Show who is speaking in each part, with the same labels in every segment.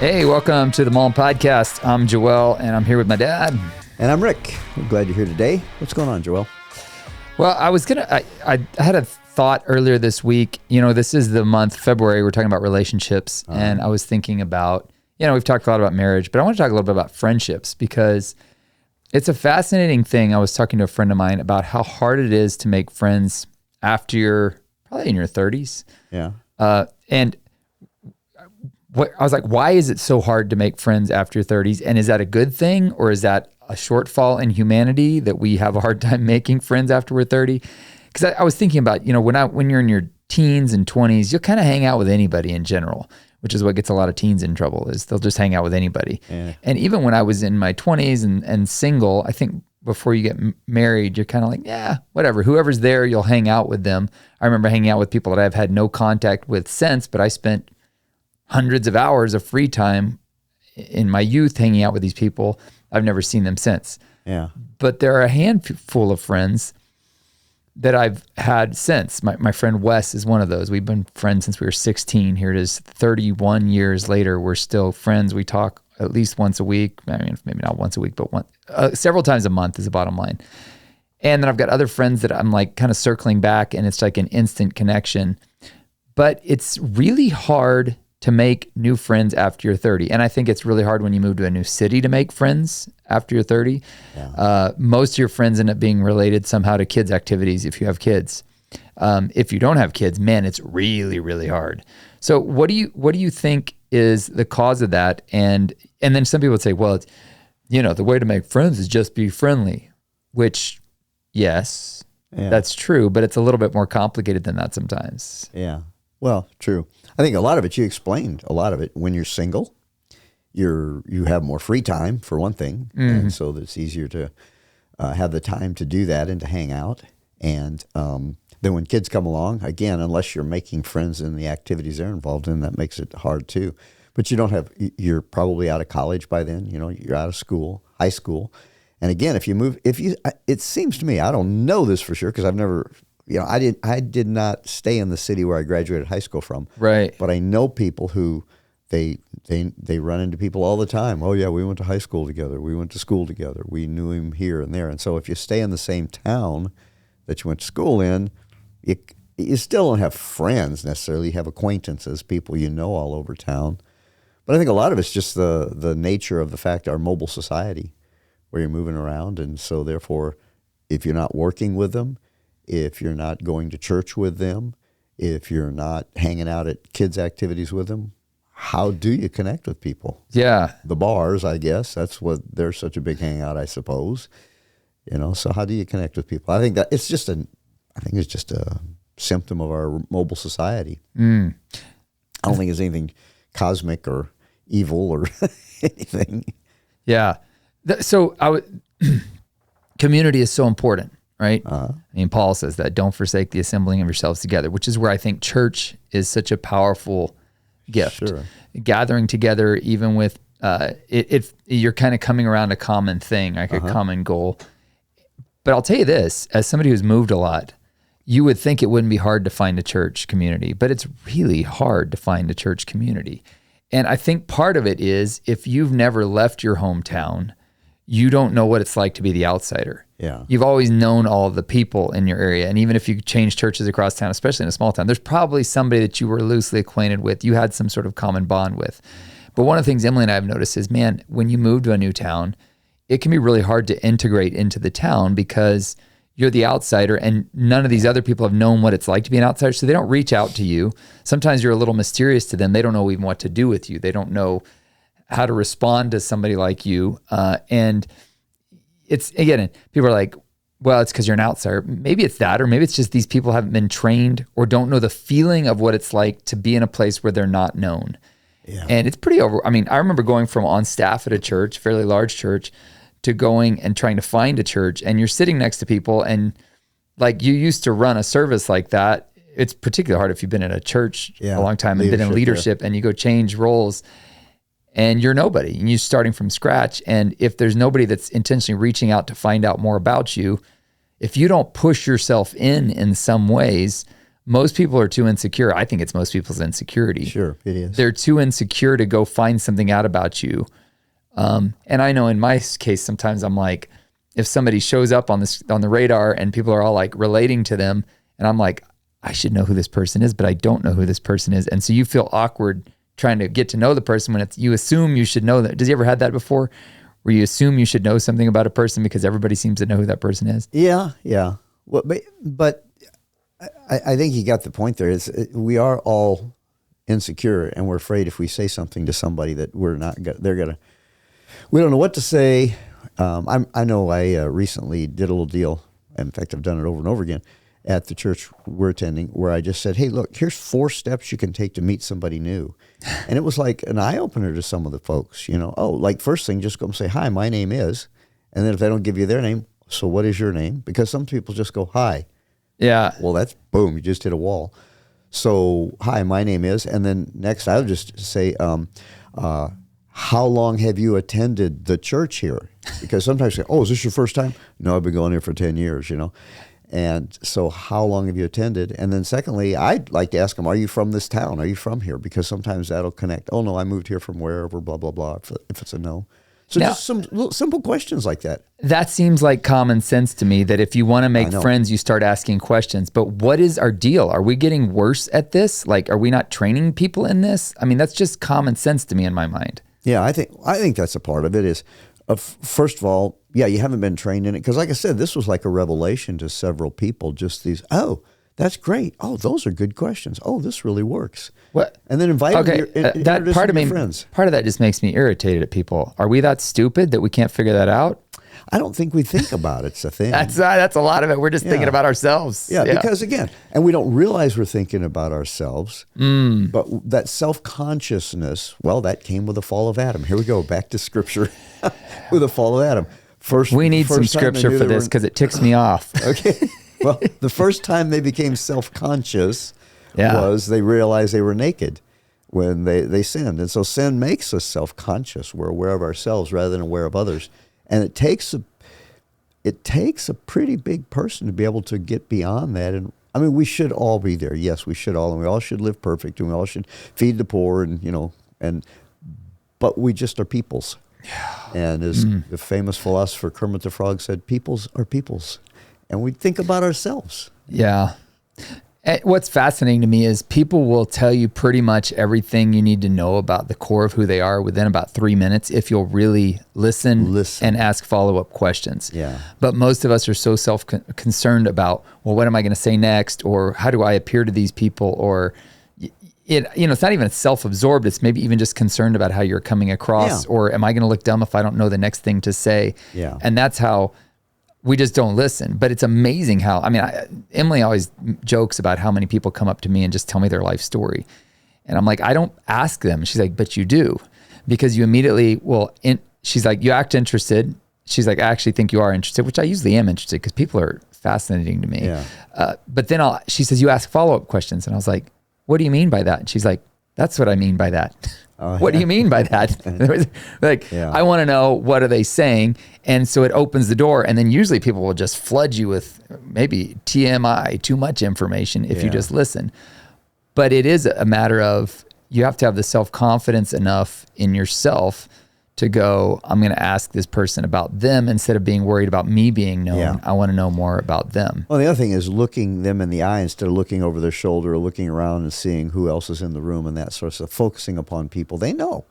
Speaker 1: Hey, welcome to the Malm podcast. I'm Joel, and I'm here with my dad.
Speaker 2: And I'm Rick. I'm glad you're here today. What's going on, Joel?
Speaker 1: Well, I had a thought earlier this week. You know, this is the month, February, we're talking about relationships. And I was thinking about, we've talked a lot about marriage, but I want to talk a little bit about friendships because it's a fascinating thing. I was talking to a friend of mine about how hard it is to make friends after you're probably in your 30s.
Speaker 2: Yeah.
Speaker 1: And I was like, why is it so hard to make friends after your 30s? And is that a good thing, or is that a shortfall in humanity that we have a hard time making friends after we're 30? Because I was thinking about, when you're in your teens and 20s, you'll kind of hang out with anybody in general, which is what gets a lot of teens in trouble, is they'll just hang out with anybody. Yeah. And even when I was in my 20s and single, I think before you get married, you're kind of like, yeah, whatever. Whoever's there, you'll hang out with them. I remember hanging out with people that I've had no contact with since, but I spent hundreds of hours of free time in my youth hanging out with these people. I've never seen them since.
Speaker 2: Yeah.
Speaker 1: But there are a handful of friends that I've had since. My friend Wes is one of those. We've been friends since we were 16. Here it is 31 years later. We're still friends. We talk at least once a week. I mean, maybe not once a week, but several times a month is the bottom line. And then I've got other friends that I'm like kind of circling back, and it's like an instant connection. But it's really hard to make new friends after you're 30. And I think it's really hard when you move to a new city to make friends after you're 30. Yeah. Most of your friends end up being related somehow to kids' activities if you have kids. If you don't have kids, man, it's really, really hard. So what do you think is the cause of that? And then some people would say, well, it's, the way to make friends is just be friendly, which, yes, that's true, but it's a little bit more complicated than that sometimes.
Speaker 2: Yeah. Well, true. I think a lot of it, you explained a lot of it. When you're single, you have more free time, for one thing. Mm-hmm. And so it's easier to have the time to do that and to hang out. And then when kids come along, again, unless you're making friends in the activities they're involved in, that makes it hard too. But you're probably out of college by then, you're out of school, high school. And again, it seems to me, I don't know this for sure because I've never, I did not stay in the city where I graduated high school from.
Speaker 1: Right.
Speaker 2: But I know people who they run into people all the time. Oh yeah, we went to high school together. We went to school together. We knew him here and there. And so if you stay in the same town that you went to school in, you still don't have friends necessarily. You have acquaintances, people you know all over town. But I think a lot of it's just the nature of the fact our mobile society, where you're moving around, and so therefore, if you're not working with them, if you're not going to church with them, if you're not hanging out at kids' activities with them, how do you connect with people?
Speaker 1: Yeah.
Speaker 2: The bars, I guess, that's what they're such a big hangout, I suppose. So how do you connect with people? I think it's just a symptom of our mobile society. I don't think it's anything cosmic or evil or anything.
Speaker 1: Yeah. So community is so important. Right? I mean, Paul says that, don't forsake the assembling of yourselves together, which is where I think church is such a powerful gift. Sure. Gathering together, even with, you're kind of coming around a common thing, like a common goal. But I'll tell you this, as somebody who's moved a lot, you would think it wouldn't be hard to find a church community, but it's really hard to find a church community. And I think part of it is if you've never left your hometown, you don't know what it's like to be the outsider.
Speaker 2: Yeah.
Speaker 1: You've always known all of the people in your area. And even if you change churches across town, especially in a small town, there's probably somebody that you were loosely acquainted with, you had some sort of common bond with. But one of the things Emily and I have noticed is, man, when you move to a new town, it can be really hard to integrate into the town because you're the outsider and none of these other people have known what it's like to be an outsider. So they don't reach out to you. Sometimes you're a little mysterious to them. They don't know even what to do with you. They don't know how to respond to somebody like you. And it's, again, people are like, well, it's because you're an outsider. Maybe it's that, or maybe it's just these people haven't been trained or don't know the feeling of what it's like to be in a place where they're not known. Yeah. And it's pretty I remember going from on staff at a church, fairly large church, to going and trying to find a church, and you're sitting next to people, and like you used to run a service like that. It's particularly hard if you've been in a church a long time and been in leadership, and you go change roles. And you're nobody, and you're starting from scratch. And if there's nobody that's intentionally reaching out to find out more about you, if you don't push yourself in some ways, most people are too insecure. I think it's most people's insecurity.
Speaker 2: Sure, it is.
Speaker 1: They're too insecure to go find something out about you. And I know in my case, sometimes I'm like, if somebody shows up on the radar and people are all like relating to them, and I'm like, I should know who this person is, but I don't know who this person is. And so you feel awkward trying to get to know the person when you assume you should know that. Does you ever had that before? Where you assume you should know something about a person because everybody seems to know who that person is?
Speaker 2: Yeah. Well, but I think you got the point there. We are all insecure, and we're afraid if we say something to somebody that we don't know what to say. I know I recently did a little deal. In fact, I've done it over and over again at the church we're attending, where I just said, hey, look, here's 4 steps you can take to meet somebody new. And it was like an eye-opener to some of the folks, like first thing, just go and say, hi, my name is. And then if they don't give you their name, so what is your name? Because some people just go, hi.
Speaker 1: Yeah.
Speaker 2: Well, that's boom, you just hit a wall. So, hi, my name is. And then next, I would just say, how long have you attended the church here? Because sometimes you say, oh, is this your first time? No, I've been going here for 10 years, And so how long have you attended? And then secondly, I'd like to ask them, are you from this town? Are you from here? Because sometimes that'll connect. Oh, no, I moved here from wherever, blah, blah, blah, if it's a no. So now, just some little simple questions like that. That
Speaker 1: seems like common sense to me, that if you want to make friends, you start asking questions. But what is our deal? Are we getting worse at this? Like, are we not training people in this? I mean, that's just common sense to me in my mind.
Speaker 2: Yeah, I think that's a part of it is, first of all, yeah, you haven't been trained in it. Because like I said, this was like a revelation to several people, just these, oh, that's great. Oh, those are good questions. Oh, this really works.
Speaker 1: What?
Speaker 2: And then invite them
Speaker 1: that part of me, friends. Part of that just makes me irritated at people. Are we that stupid that we can't figure that out?
Speaker 2: I don't think we think about it's a thing.
Speaker 1: That's a lot of it. We're just thinking about ourselves.
Speaker 2: Yeah, because again, and we don't realize we're thinking about ourselves. But that self-consciousness, well, that came with the fall of Adam. Here we go, back to Scripture with the fall of Adam.
Speaker 1: We need some Scripture for this because it ticks me off.
Speaker 2: Okay. Well, the first time they became self-conscious was they realized they were naked when they sinned. And so sin makes us self-conscious. We're aware of ourselves rather than aware of others. And it takes a pretty big person to be able to get beyond that. And I mean, we should all be there. Yes, we should all, and we all should live perfect, and we all should feed the poor, but we just are peoples. Yeah. And as the famous philosopher Kermit the Frog said, peoples are peoples. And we think about ourselves.
Speaker 1: Yeah. What's fascinating to me is people will tell you pretty much everything you need to know about the core of who they are within about 3 minutes if you'll really listen. And ask follow-up questions.
Speaker 2: Yeah.
Speaker 1: But most of us are so self-concerned about, well, what am I going to say next? Or how do I appear to these people? Or, it's not even self-absorbed. It's maybe even just concerned about how you're coming across. Yeah. Or am I going to look dumb if I don't know the next thing to say?
Speaker 2: Yeah.
Speaker 1: And that's how we just don't listen. But it's amazing how, Emily always jokes about how many people come up to me and just tell me their life story. And I'm like, I don't ask them. She's like, but you do. Because you immediately, she's like, you act interested. She's like, I actually think you are interested, which I usually am interested because people are fascinating to me.
Speaker 2: Yeah.
Speaker 1: But then she says, you ask follow-up questions. And I was like, what do you mean by that? And she's like, that's what I mean by that. What do you mean by that? I want to know, what are they saying? And so it opens the door. And then usually people will just flood you with maybe TMI, too much information, if you just listen. But it is a matter of, you have to have the self-confidence enough in yourself to go, I'm going to ask this person about them instead of being worried about me being known. Yeah. I want to know more about them.
Speaker 2: Well, the other thing is looking them in the eye instead of looking over their shoulder or looking around and seeing who else is in the room and that sort of stuff. Focusing upon people they know.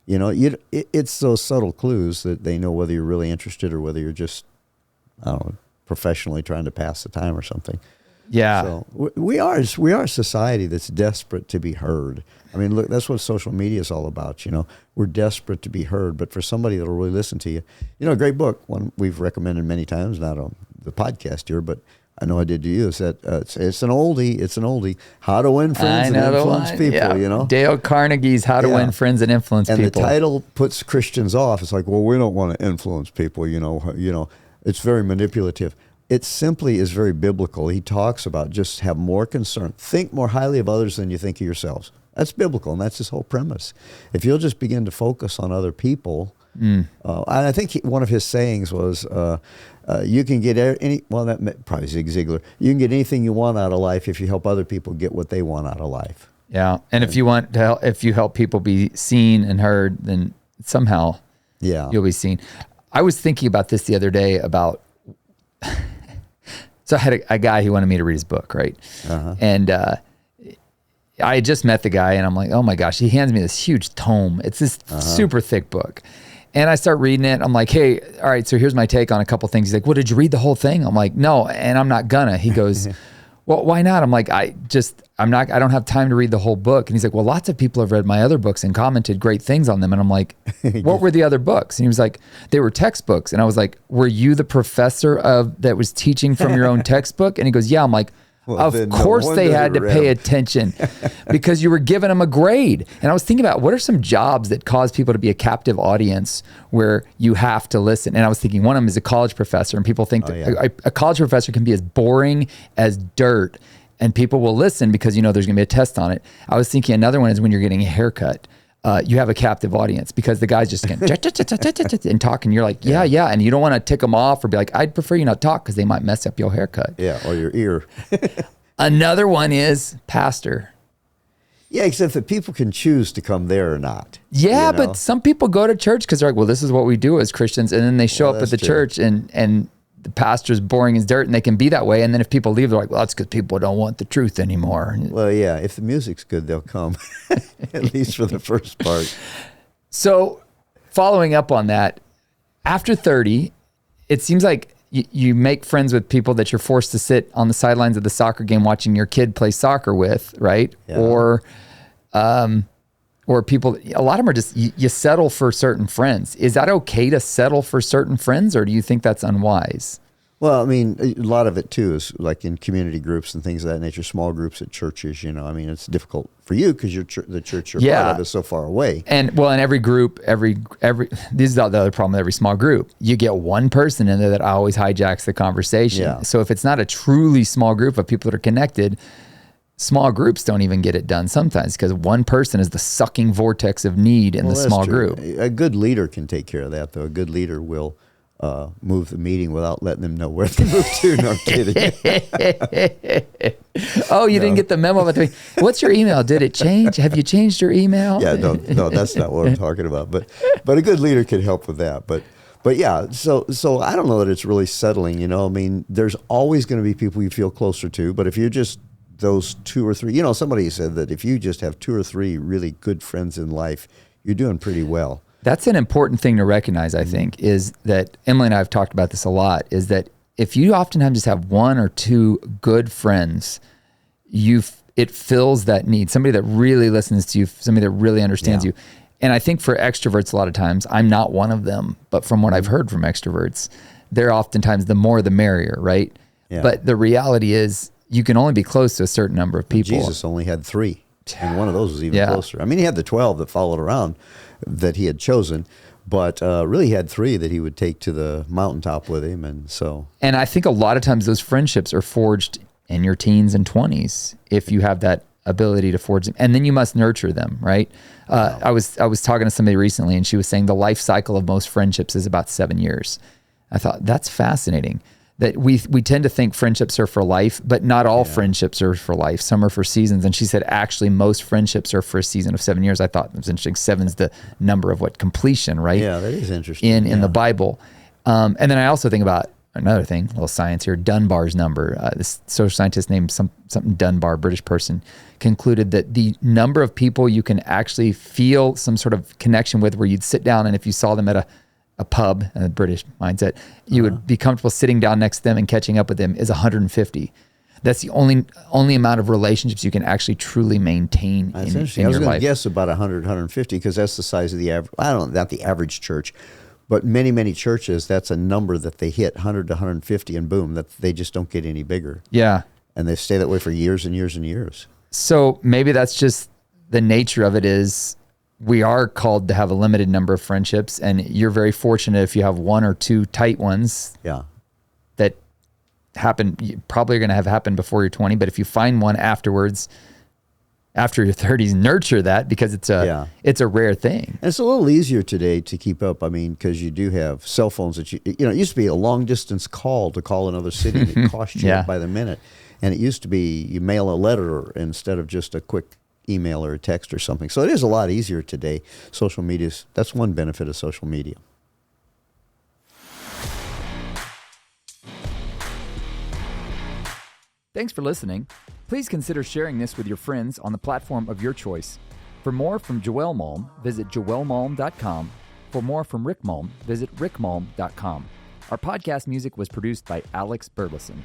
Speaker 2: It's those subtle clues that they know whether you're really interested or whether you're just, I don't know, professionally trying to pass the time or something.
Speaker 1: Yeah.
Speaker 2: So we are a society that's desperate to be heard. I mean, look, that's what social media is all about. We're desperate to be heard, but for somebody that'll really listen to you, a great book, one we've recommended many times, not on the podcast here, but I know I did to you, is that it's an oldie, How to Win Friends and Influence People,
Speaker 1: Dale Carnegie's How to Win Friends and Influence People.
Speaker 2: And the title puts Christians off. It's like, well, we don't want to influence people, it's very manipulative. It simply is very biblical. He talks about just have more concern. Think more highly of others than you think of yourselves. That's biblical, and that's his whole premise. If you'll just begin to focus on other people And I think one of his sayings was, you can get probably Zig Ziglar, you can get anything you want out of life if you help other people get what they want out of life.
Speaker 1: Yeah. And if you want to help, if you help people be seen and heard, then somehow you'll be seen. I was thinking about this the other day about, so I had a guy who wanted me to read his book, right? And I had just met the guy and I'm like, oh my gosh, he hands me this huge tome. It's this super thick book. And I start reading it. I'm like, hey, all right, so here's my take on a couple things. He's like, well, did you read the whole thing? I'm like, no, and I'm not gonna. He goes, well, why not? I'm like, I don't have time to read the whole book. And he's like, well, lots of people have read my other books and commented great things on them. And I'm like, what were the other books? And he was like, they were textbooks. And I was like, were you the professor that was teaching from your own textbook? And he goes, yeah. I'm like, well, of course they had to pay attention because you were giving them a grade. And I was thinking about what are some jobs that cause people to be a captive audience where you have to listen. And I was thinking one of them is a college professor, and people think a college professor can be as boring as dirt and people will listen because there's going to be a test on it. I was thinking another one is when you're getting a haircut. You have a captive audience because the guy's just going and talking. You're like, yeah. And you don't want to tick them off or be like, I'd prefer you not talk because they might mess up your haircut.
Speaker 2: Yeah, or your ear.
Speaker 1: Another one is pastor.
Speaker 2: Yeah, except that people can choose to come there or not.
Speaker 1: Yeah, but some people go to church because they're like, well, this is what we do as Christians. And then they show up at the church and the pastor's boring as dirt, and they can be that way. And then if people leave, they're like, well, that's because people don't want the truth anymore.
Speaker 2: Well, yeah, if the music's good, they'll come, at least for the first part.
Speaker 1: So following up on that, after 30, it seems like you make friends with people that you're forced to sit on the sidelines of the soccer game watching your kid play soccer with, right? Yeah. Or people, a lot of them are just, you settle for certain friends. Is that okay to settle for certain friends, or do you think that's unwise?
Speaker 2: Well, I mean, a lot of it too is like in community groups and things of that nature, small groups at churches, I mean, it's difficult for you because the church you're part of is so far away.
Speaker 1: And every group, this is the other problem with every small group. You get one person in there that always hijacks the conversation. Yeah. So if it's not a truly small group of people that are connected, small groups don't even get it done sometimes because one person is the sucking vortex of need in the small group.
Speaker 2: A good leader can take care of that, though. A good leader will move the meeting without letting them know where to move to. No, I'm kidding.
Speaker 1: Oh, you didn't get the memo about what's your email? Did it change? Have you changed your email?
Speaker 2: Yeah, no, that's not what I'm talking about. But a good leader can help with that. But yeah, so I don't know that it's really settling. I mean, there's always going to be people you feel closer to. But if you're just those two or three, somebody said that if you just have two or three really good friends in life, you're doing pretty well.
Speaker 1: That's an important thing to recognize, I think, is that Emily and I have talked about this a lot, is that if you oftentimes just have one or two good friends, it fills that need. Somebody that really listens to you, somebody that really understands you. And I think for extroverts, a lot of times, I'm not one of them, but from what I've heard from extroverts, they're oftentimes the more the merrier, right? Yeah. But the reality is you can only be close to a certain number of people.
Speaker 2: Jesus only had 3, and one of those was even closer. I mean, he had the 12 that followed around that he had chosen, but really he had 3 that he would take to the mountaintop with him. And I
Speaker 1: think a lot of times those friendships are forged in your teens and 20s if you have that ability to forge them, and then you must nurture them, right? I was talking to somebody recently, and she was saying the life cycle of most friendships is about 7 years. I thought that's fascinating. That we tend to think friendships are for life, but not all friendships are for life. Some are for seasons. And she said, actually, most friendships are for a season of 7 years. I thought it was interesting. 7's the number of completion, right?
Speaker 2: Yeah, that is interesting.
Speaker 1: In the Bible. And then I also think about another thing, a little science here, Dunbar's number. This social scientist named something Dunbar, British person, concluded that the number of people you can actually feel some sort of connection with, where you'd sit down and if you saw them at a pub, a British mindset, you would be comfortable sitting down next to them and catching up with them, is 150. That's the only amount of relationships you can actually truly maintain in your life. I was going to
Speaker 2: guess about 100, 150 because that's the size of the average, I don't know, not the average church, but many, many churches, that's a number that they hit, 100 to 150, and boom, that they just don't get any bigger.
Speaker 1: Yeah.
Speaker 2: And they stay that way for years and years and years.
Speaker 1: So maybe that's just the nature of it is we are called to have a limited number of friendships, and you're very fortunate if you have 1 or 2 tight ones.
Speaker 2: Yeah.
Speaker 1: That happen, you probably are going to have happen before you're 20, but if you find one afterwards, after your 30s, nurture that because it's a rare thing.
Speaker 2: And it's a little easier today to keep up. I mean, because you do have cell phones that it used to be a long distance call to call another city. And it cost you by the minute. And it used to be you mail a letter instead of just a quick email or a text or something. So it is a lot easier today. Social media, that's one benefit of social media.
Speaker 1: Thanks for listening. Please consider sharing this with your friends on the platform of your choice. For more from Joël Malm, visit joelmalm.com. For more from Rick Malm, visit rickmalm.com. Our podcast music was produced by Alex Burleson.